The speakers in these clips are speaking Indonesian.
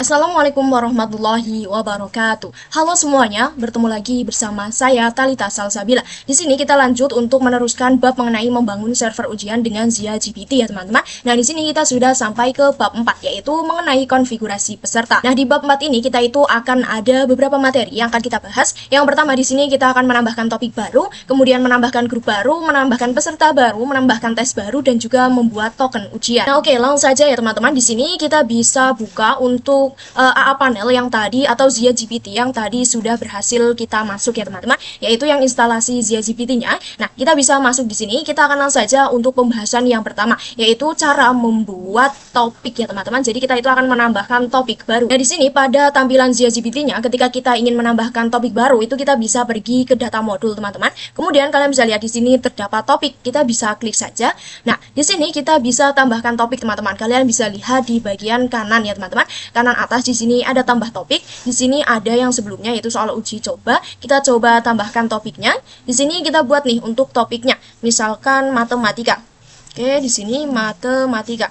Assalamualaikum warahmatullahi wabarakatuh. Halo semuanya, bertemu lagi bersama saya Talita Salsabila. Di sini kita lanjut untuk meneruskan bab mengenai membangun server ujian dengan Zia GPT ya teman-teman. Nah, di sini kita sudah sampai ke bab 4 yaitu mengenai konfigurasi peserta. Nah, di bab 4 ini kita itu akan ada beberapa materi yang akan kita bahas. Yang pertama di sini kita akan menambahkan topik baru, kemudian menambahkan grup baru, menambahkan peserta baru, menambahkan tes baru dan juga membuat token ujian. Nah, oke, langsung saja ya teman-teman. Di sini kita bisa buka untuk AA panel yang tadi atau Zia GPT yang tadi sudah berhasil kita masuk ya teman-teman, yaitu yang instalasi Zia GPT-nya. Nah, kita bisa masuk di sini. Kita akan langsung saja untuk pembahasan yang pertama, yaitu cara membuat topik ya teman-teman. Jadi kita itu akan menambahkan topik baru. Nah, di sini pada tampilan Zia GPT-nya, ketika kita ingin menambahkan topik baru, itu kita bisa pergi ke data modul teman-teman. Kemudian kalian bisa lihat di sini terdapat topik. Kita bisa klik saja. Nah, di sini kita bisa tambahkan topik teman-teman. Kalian bisa lihat di bagian kanan ya teman-teman. Kanan atas di sini ada tambah topik. Di sini ada yang sebelumnya yaitu soal uji coba. Kita coba tambahkan topiknya. Di sini kita buat nih untuk topiknya. Misalkan matematika. Oke, di sini matematika.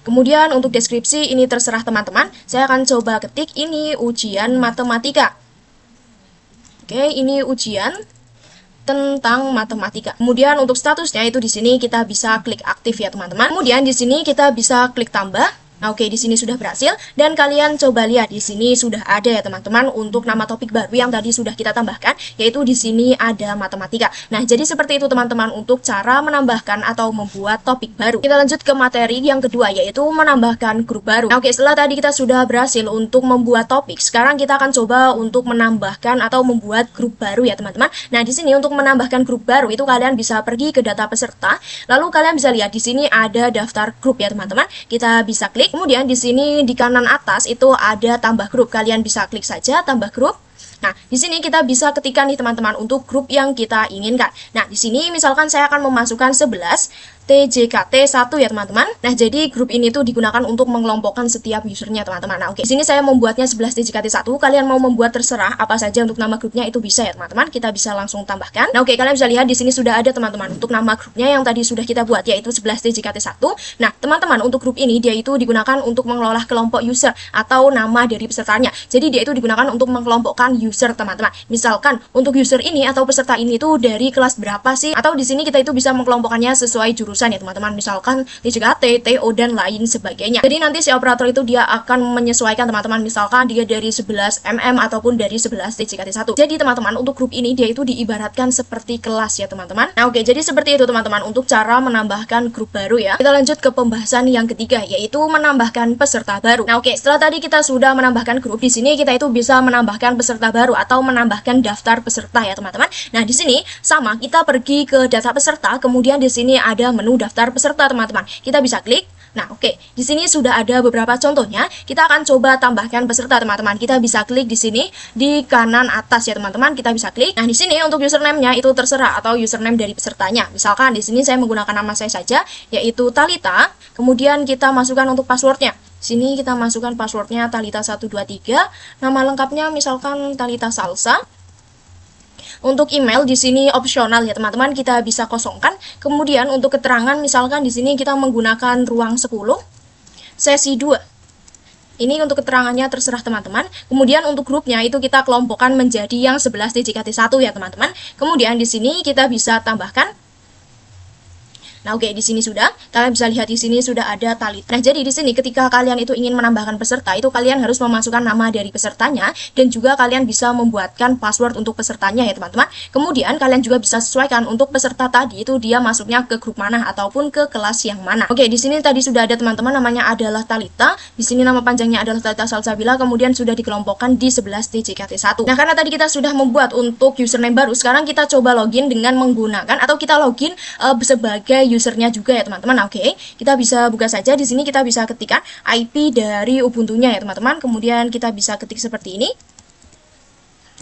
Kemudian untuk deskripsi ini terserah teman-teman. Saya akan coba ketik ini ujian matematika. Oke, ini ujian tentang matematika. Kemudian untuk statusnya itu di sini kita bisa klik aktif ya teman-teman. Kemudian di sini kita bisa klik tambah. Nah, oke, di sini sudah berhasil dan kalian coba lihat di sini sudah ada ya teman-teman untuk nama topik baru yang tadi sudah kita tambahkan, yaitu di sini ada matematika. Nah, jadi seperti itu teman-teman untuk cara menambahkan atau membuat topik baru. Kita lanjut ke materi yang kedua yaitu menambahkan grup baru. Nah, oke, setelah tadi kita sudah berhasil untuk membuat topik, sekarang kita akan coba untuk menambahkan atau membuat grup baru ya teman-teman. Nah, di sini untuk menambahkan grup baru itu kalian bisa pergi ke data peserta, lalu kalian bisa lihat di sini ada daftar grup ya teman-teman. Kita bisa klik. Kemudian di sini di kanan atas itu ada tambah grup. Kalian bisa klik saja tambah grup. Nah, di sini kita bisa ketikkan nih teman-teman untuk grup yang kita inginkan. Nah, di sini misalkan saya akan memasukkan 11 TJKT1 ya teman-teman. Nah, jadi grup ini tuh digunakan untuk mengelompokkan setiap usernya teman-teman. Nah, oke. Di sini saya membuatnya 11 TJKT1. Kalian mau membuat terserah apa saja untuk nama grupnya itu bisa ya teman-teman. Kita bisa langsung tambahkan. Nah, oke, kalian bisa lihat di sini sudah ada teman-teman untuk nama grupnya yang tadi sudah kita buat yaitu 11 TJKT1. Nah, teman-teman untuk grup ini dia itu digunakan untuk mengelola kelompok user atau nama dari pesertanya. Jadi dia itu digunakan untuk mengelompokkan user teman-teman. Misalkan untuk user ini atau peserta ini tuh dari kelas berapa sih? Atau di sini kita itu bisa mengelompokkannya sesuai jurusan ya teman-teman, misalkan TJKT, TO dan lain sebagainya. Jadi nanti si operator itu dia akan menyesuaikan teman-teman, misalkan dia dari 11 mm ataupun dari 11 TJKT1. Jadi teman-teman untuk grup ini dia itu diibaratkan seperti kelas ya teman-teman. Nah, oke, jadi seperti itu teman-teman untuk cara menambahkan grup baru ya. Kita lanjut ke pembahasan yang ketiga yaitu menambahkan peserta baru. Nah, oke, setelah tadi kita sudah menambahkan grup, di sini kita itu bisa menambahkan peserta baru atau menambahkan daftar peserta ya teman-teman. Nah, di sini sama kita pergi ke data peserta, kemudian di sini ada menu daftar peserta teman-teman. Kita bisa klik. Nah, oke. Di sini sudah ada beberapa contohnya. Kita akan coba tambahkan peserta teman-teman. Kita bisa klik di sini di kanan atas ya teman-teman. Kita bisa klik. Nah, di sini untuk username-nya itu terserah atau username dari pesertanya. Misalkan di sini saya menggunakan nama saya saja yaitu Talita. Kemudian kita masukkan untuk passwordnya. Sini kita masukkan passwordnya Talita123. Nama lengkapnya misalkan Talita Salsa. Untuk email di sini opsional ya teman-teman, kita bisa kosongkan. Kemudian untuk keterangan misalkan di sini kita menggunakan ruang 10 sesi 2. Ini untuk keterangannya terserah teman-teman. Kemudian untuk grupnya itu kita kelompokkan menjadi yang 11 TJKT1 ya teman-teman. Kemudian di sini kita bisa tambahkan. Nah, oke, di sini sudah. Kalian bisa lihat di sini sudah ada Talita. Nah, jadi di sini ketika kalian itu ingin menambahkan peserta, itu kalian harus memasukkan nama dari pesertanya dan juga kalian bisa membuatkan password untuk pesertanya ya, teman-teman. Kemudian kalian juga bisa sesuaikan untuk peserta tadi itu dia masuknya ke grup mana ataupun ke kelas yang mana. Oke, di sini tadi sudah ada teman-teman namanya adalah Talita. Di sini nama panjangnya adalah Talita Salsabila, kemudian sudah dikelompokkan di 11 TJKT1. Nah, karena tadi kita sudah membuat untuk username baru, sekarang kita coba login dengan menggunakan atau kita login sebagai usernya juga ya teman-teman. Oke, kita bisa buka saja. Di sini kita bisa ketikkan IP dari Ubuntu-nya ya teman-teman. Kemudian kita bisa ketik seperti ini.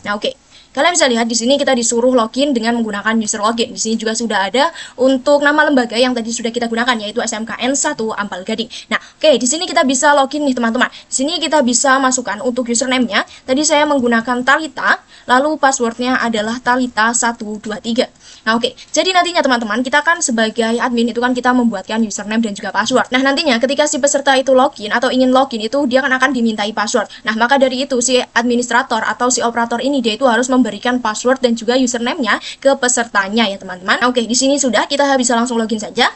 Nah, oke. kalian bisa lihat di sini kita disuruh login dengan menggunakan user login. Di sini juga sudah ada untuk nama lembaga yang tadi sudah kita gunakan, yaitu SMKN 1 Ampel Gading. Nah, oke, di sini kita bisa login nih teman-teman. Di sini kita bisa masukkan untuk username-nya. Tadi saya menggunakan Talita, lalu passwordnya adalah Talita 123. Nah, oke. Jadi nantinya teman-teman, kita kan sebagai admin itu kan kita membuatkan username dan juga password. Nah, nantinya ketika si peserta itu login atau ingin login itu dia akan dimintai password. Nah, maka dari itu si administrator atau si operator ini dia itu harus memberikan password dan juga username-nya ke pesertanya ya teman-teman. Nah, oke, di sini sudah kita bisa langsung login saja.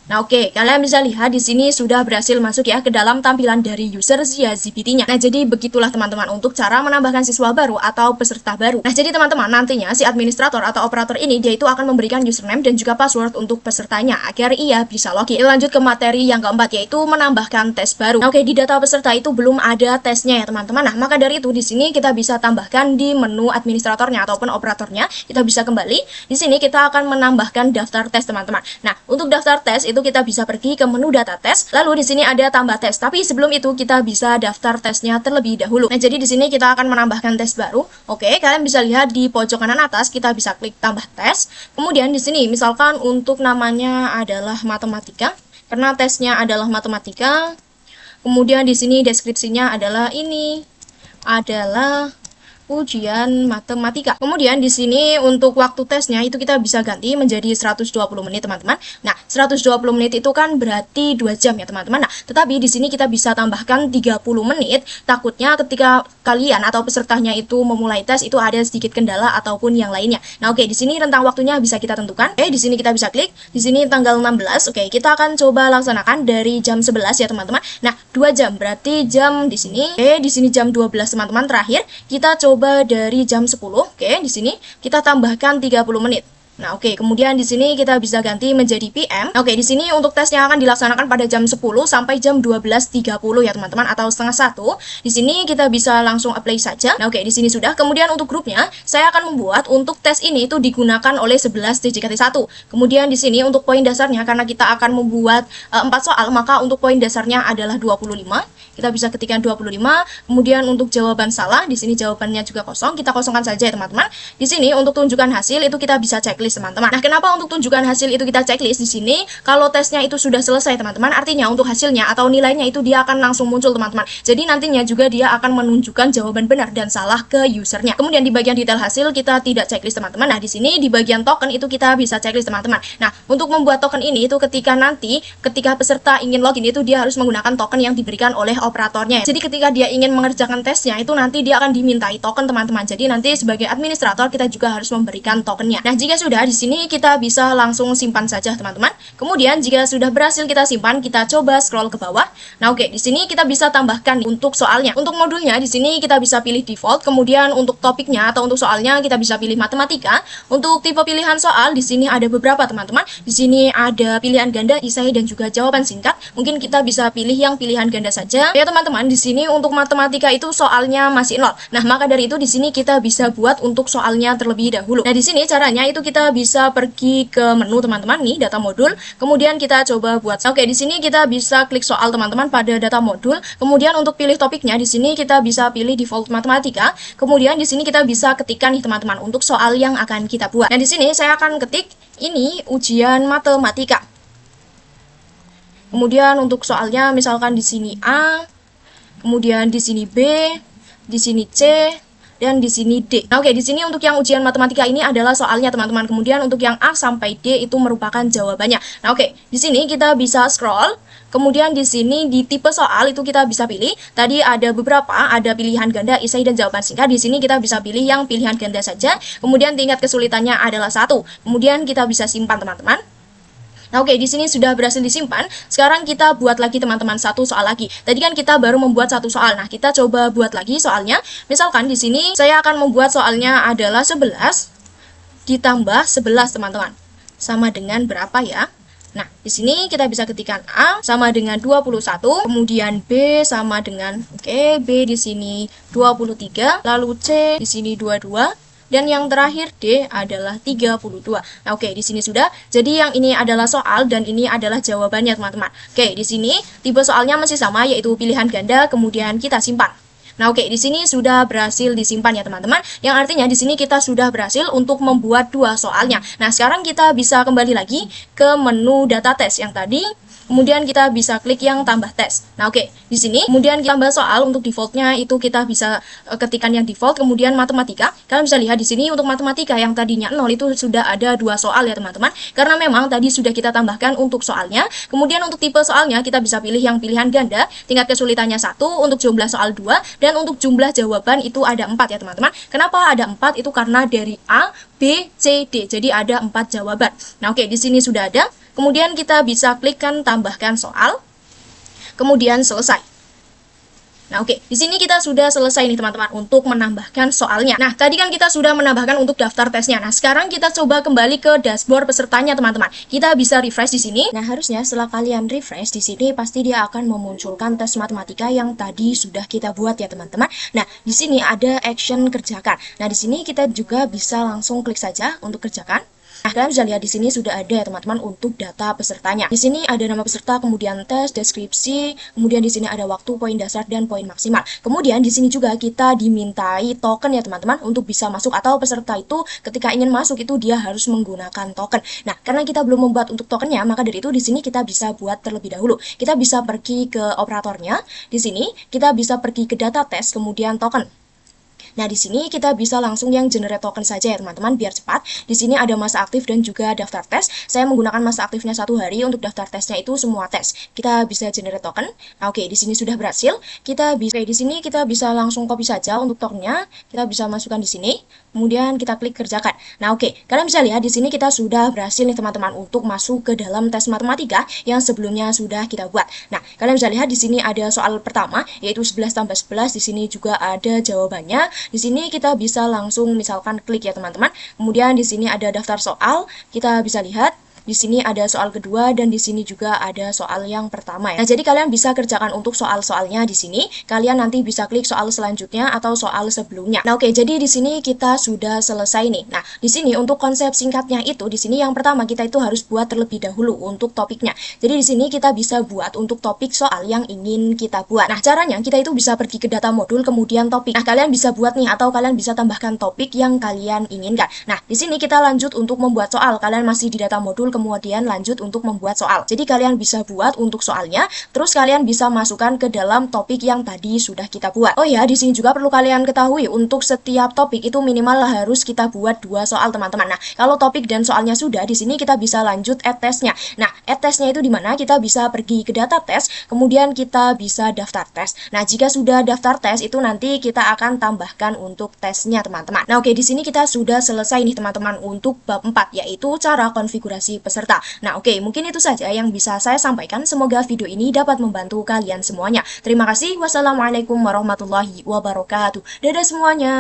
Nah, oke, kalian bisa lihat di sini sudah berhasil masuk ya ke dalam tampilan dari user Zia GPT-nya. Nah, jadi begitulah teman-teman untuk cara menambahkan siswa baru atau peserta baru. Nah, jadi teman-teman nantinya si administrator atau operator ini dia itu akan memberikan username dan juga password untuk pesertanya agar ia bisa login. Lanjut ke materi yang keempat, yaitu menambahkan tes baru. Nah, oke, di data peserta itu belum ada tesnya ya teman-teman. Nah, maka dari itu di sini kita bisa tambahkan di menu administratornya ataupun operatornya. Kita bisa kembali. Di sini kita akan menambahkan daftar tes teman-teman. Nah, untuk daftar tes itu kita bisa pergi ke menu data tes, lalu di sini ada tambah tes. Tapi sebelum itu kita bisa daftar tesnya terlebih dahulu. Nah, jadi di sini kita akan menambahkan tes baru. Oke, kalian bisa lihat di pojok kanan atas kita bisa klik tambah tes. Kemudian di sini misalkan untuk namanya adalah matematika, karena tesnya adalah matematika. Kemudian di sini deskripsinya adalah ini adalah ujian matematika. Kemudian di sini untuk waktu tesnya itu kita bisa ganti menjadi 120 menit teman-teman. Nah, 120 menit itu kan berarti 2 jam ya teman-teman. Nah, tetapi di sini kita bisa tambahkan 30 menit. Takutnya ketika kalian atau pesertanya itu memulai tes itu ada sedikit kendala ataupun yang lainnya. Nah, oke, di sini rentang waktunya bisa kita tentukan. Oke, di sini kita bisa klik. Di sini tanggal 16. Oke, kita akan coba laksanakan dari jam 11 ya teman-teman. Nah, 2 jam berarti jam di sini. Oke, di sini jam 12 teman-teman. Terakhir kita coba dari jam 10. Oke, di sini kita tambahkan 30 menit. Nah, oke, kemudian di sini kita bisa ganti menjadi PM. Oke, di sini untuk tesnya akan dilaksanakan pada jam 10 sampai jam 12.30 ya teman-teman, atau setengah 1. Di sini kita bisa langsung apply saja. Nah, oke, di sini sudah. Kemudian untuk grupnya, saya akan membuat untuk tes ini itu digunakan oleh 11 DJKT1. Kemudian di sini untuk poin dasarnya, karena kita akan membuat 4 soal, maka untuk poin dasarnya adalah 25. Kita bisa ketikkan 25. Kemudian untuk jawaban salah, di sini jawabannya juga kosong. Kita kosongkan saja ya teman-teman. Di sini untuk tunjukkan hasil itu kita bisa checklist teman-teman. Nah, kenapa untuk tunjukkan hasil itu kita checklist di sini? Kalau tesnya itu sudah selesai teman-teman, artinya untuk hasilnya atau nilainya itu dia akan langsung muncul teman-teman. Jadi nantinya juga dia akan menunjukkan jawaban benar dan salah ke usernya. Kemudian di bagian detail hasil kita tidak checklist teman-teman. Nah, di sini di bagian token itu kita bisa checklist teman-teman. Nah, untuk membuat token ini itu ketika peserta ingin login itu dia harus menggunakan token yang diberikan oleh operatornya. Jadi ketika dia ingin mengerjakan tesnya itu nanti dia akan dimintai token teman-teman. Jadi nanti sebagai administrator kita juga harus memberikan tokennya. Nah, jika sudah di sini kita bisa langsung simpan saja teman-teman. Kemudian jika sudah berhasil kita simpan, kita coba scroll ke bawah. Nah, oke, di sini kita bisa tambahkan untuk soalnya. Untuk modulnya di sini kita bisa pilih default. Kemudian untuk topiknya atau untuk soalnya kita bisa pilih matematika. Untuk tipe pilihan soal di sini ada beberapa teman-teman. Di sini ada pilihan ganda, esai dan juga jawaban singkat. Mungkin kita bisa pilih yang pilihan ganda saja. Ya teman-teman, di sini untuk matematika itu soalnya masih 0. Nah, maka dari itu di sini kita bisa buat untuk soalnya terlebih dahulu. Nah, di sini caranya itu kita bisa pergi ke menu teman-teman nih, data modul. Kemudian kita coba buat. Oke, di sini kita bisa klik soal teman-teman pada data modul. Kemudian untuk pilih topiknya di sini kita bisa pilih default matematika. Kemudian di sini kita bisa ketikkan nih teman-teman untuk soal yang akan kita buat. Nah, di sini saya akan ketik ini ujian matematika. Kemudian untuk soalnya misalkan di sini A, kemudian di sini B, di sini C, dan di sini D. Nah, oke, di sini untuk yang ujian matematika ini adalah soalnya teman-teman. Kemudian untuk yang A sampai D itu merupakan jawabannya. Nah, oke, di sini kita bisa scroll. Kemudian di sini di tipe soal itu kita bisa pilih. Tadi ada beberapa, ada pilihan ganda, esai dan jawaban singkat. Di sini kita bisa pilih yang pilihan ganda saja. Kemudian tingkat kesulitannya adalah 1. Kemudian kita bisa simpan teman-teman. Nah, oke, di sini sudah berhasil disimpan. Sekarang kita buat lagi teman-teman satu soal lagi. Tadi kan kita baru membuat satu soal. Nah, kita coba buat lagi soalnya. Misalkan di sini saya akan membuat soalnya adalah 11 ditambah 11 teman-teman. Sama dengan berapa ya? Nah, di sini kita bisa ketikkan A sama dengan 21, kemudian B sama dengan B di sini 23, lalu C di sini 22. Dan yang terakhir D adalah 32. Nah, oke, di sini sudah. Jadi yang ini adalah soal dan ini adalah jawabannya, teman-teman. Oke, di sini tipe soalnya masih sama, yaitu pilihan ganda, kemudian kita simpan. Nah, oke, di sini sudah berhasil disimpan ya teman-teman. Yang artinya di sini kita sudah berhasil untuk membuat dua soalnya. Nah, sekarang kita bisa kembali lagi ke menu data tes yang tadi. Kemudian kita bisa klik yang tambah tes. Nah, oke, di sini kemudian kita tambah soal. Untuk defaultnya itu kita bisa ketikkan yang default, kemudian matematika. Kalian bisa lihat di sini untuk matematika yang tadinya 0 itu sudah ada dua soal ya teman-teman. Karena memang tadi sudah kita tambahkan untuk soalnya. Kemudian untuk tipe soalnya kita bisa pilih yang pilihan ganda, tingkat kesulitannya 1, untuk jumlah soal 2, dan untuk jumlah jawaban itu ada 4 ya teman-teman. Kenapa ada 4? Itu karena dari A, B, C, D. Jadi ada 4 jawaban. Nah, oke, di sini sudah ada. Kemudian kita bisa klikkan tambahkan soal, kemudian selesai. Nah, oke, di sini kita sudah selesai nih teman-teman untuk menambahkan soalnya. Nah, tadi kan kita sudah menambahkan untuk daftar tesnya. Nah, sekarang kita coba kembali ke dashboard pesertanya teman-teman. Kita bisa refresh di sini. Nah, harusnya setelah kalian refresh di sini pasti dia akan memunculkan tes matematika yang tadi sudah kita buat ya teman-teman. Nah, di sini ada action kerjakan. Nah, di sini kita juga bisa langsung klik saja untuk kerjakan. Nah, kalian bisa lihat di sini sudah ada ya teman-teman untuk data pesertanya. Di sini ada nama peserta, kemudian tes, deskripsi, kemudian di sini ada waktu, poin dasar, dan poin maksimal. Kemudian di sini juga kita dimintai token ya teman-teman untuk bisa masuk, atau peserta itu ketika ingin masuk itu dia harus menggunakan token. Nah, karena kita belum membuat untuk tokennya, maka dari itu di sini kita bisa buat terlebih dahulu. Kita bisa pergi ke operatornya. Di sini kita bisa pergi ke data tes, kemudian token. Nah, di sini kita bisa langsung yang generate token saja ya teman-teman, biar cepat. Di sini ada masa aktif dan juga daftar tes. Saya menggunakan masa aktifnya 1 hari, untuk daftar tesnya itu semua tes. Kita bisa generate token. Nah, oke, di sini sudah berhasil. Di sini kita bisa langsung copy saja untuk tokennya. Kita bisa masukkan di sini. Kemudian kita klik kerjakan. Nah, oke, kalian bisa lihat di sini kita sudah berhasil nih teman-teman untuk masuk ke dalam tes matematika yang sebelumnya sudah kita buat. Nah, kalian bisa lihat di sini ada soal pertama yaitu 11 tambah 11. Di sini juga ada jawabannya. Di sini kita bisa langsung misalkan klik ya teman-teman. Kemudian di sini ada daftar soal. Kita bisa lihat di sini ada soal kedua dan di sini juga ada soal yang pertama ya. Nah, jadi kalian bisa kerjakan untuk soal-soalnya di sini. Kalian nanti bisa klik soal selanjutnya atau soal sebelumnya. Nah, oke, jadi di sini kita sudah selesai nih. Nah, di sini untuk konsep singkatnya itu di sini yang pertama kita itu harus buat terlebih dahulu untuk topiknya. Jadi di sini kita bisa buat untuk topik soal yang ingin kita buat. Nah, caranya kita itu bisa pergi ke data modul kemudian topik. Nah, kalian bisa buat nih atau kalian bisa tambahkan topik yang kalian inginkan. Nah, di sini kita lanjut untuk membuat soal. Kalian masih di data modul kemudian lanjut untuk membuat soal. Jadi kalian bisa buat untuk soalnya, terus kalian bisa masukkan ke dalam topik yang tadi sudah kita buat. Oh ya, di sini juga perlu kalian ketahui untuk setiap topik itu minimal harus kita buat 2 soal teman-teman. Nah, kalau topik dan soalnya sudah, di sini kita bisa lanjut add testnya. Nah, add testnya itu di mana? Kita bisa pergi ke data tes, kemudian kita bisa daftar tes. Nah, jika sudah daftar tes itu nanti kita akan tambahkan untuk tesnya teman-teman. Nah, oke, di sini kita sudah selesai nih teman-teman untuk bab 4 yaitu cara konfigurasi peserta. Nah, oke, mungkin itu saja yang bisa saya sampaikan. Semoga video ini dapat membantu kalian semuanya. Terima kasih. Wassalamualaikum warahmatullahi wabarakatuh. Dadah semuanya.